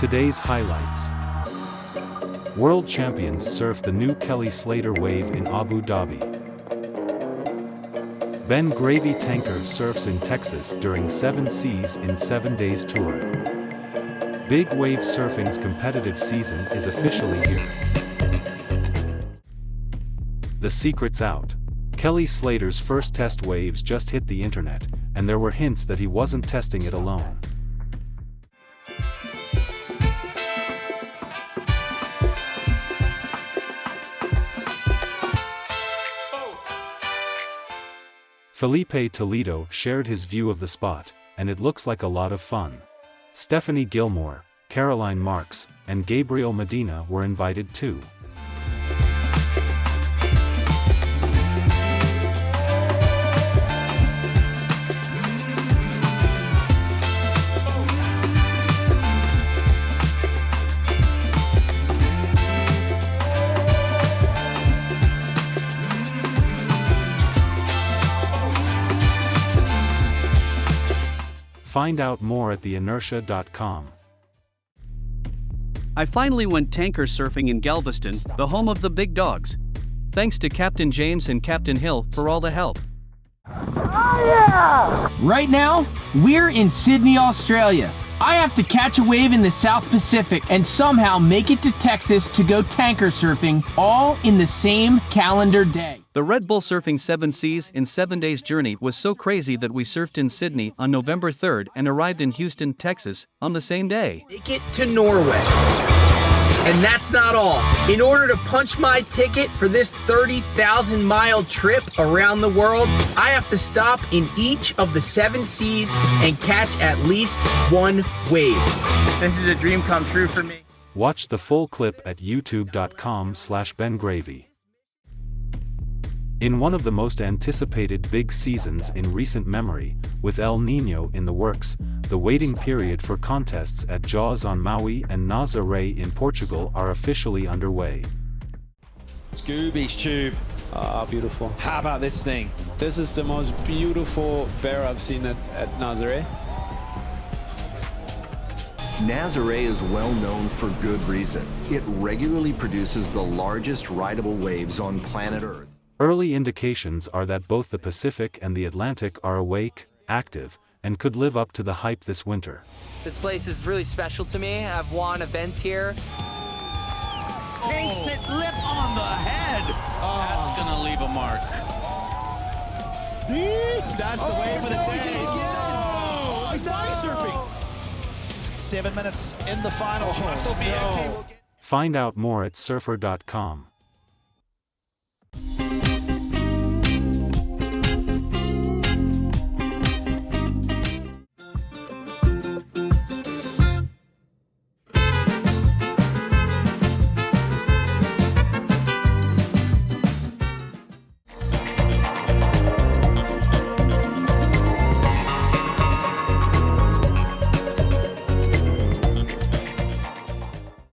Today's highlights. World champions surf the new Kelly Slater wave in Abu Dhabi. Ben Gravy tanker surfs in Texas during 7 Seas in 7 Days tour. Big wave surfing's competitive season is officially here. The secret's out. Kelly Slater's first test waves just hit the internet, and there were hints that he wasn't testing it alone. Felipe Toledo shared his view of the spot, and it looks like a lot of fun. Stephanie Gilmore, Caroline Marks, and Gabriel Medina were invited too. Find out more at theinertia.com. I finally went tanker surfing in Galveston, the home of the big dogs. Thanks to Captain James and Captain Hill for all the help. Oh yeah! Right now, we're in Sydney, Australia. I have to catch a wave in the South Pacific and somehow make it to Texas to go tanker surfing, all in the same calendar day. The Red Bull Surfing 7 Seas in 7 Days journey was so crazy that we surfed in Sydney on November 3rd and arrived in Houston, Texas on the same day. Make it to Norway. And that's not all. In order to punch my ticket for this 30,000-mile trip around the world, I have to stop in each of the 7 seas and catch at least one wave. This is a dream come true for me. Watch the full clip at youtube.com/bengravy. In one of the most anticipated big seasons in recent memory, with El Niño in the works, the waiting period for contests at Jaws on Maui and Nazaré in Portugal are officially underway. Scooby's tube. Ah, beautiful. How about this thing? This is the most beautiful bear I've seen at Nazaré. Nazaré is well known for good reason. It regularly produces the largest rideable waves on planet Earth. Early indications are that both the Pacific and the Atlantic are awake, active, and could live up to the hype this winter. This place is really special to me. I've won events here. Takes it lip on the head. That's gonna leave a mark. That's the way for the day. Oh, He's body surfing. 7 minutes in the final. Russell BMP will get... Find out more at surfer.com.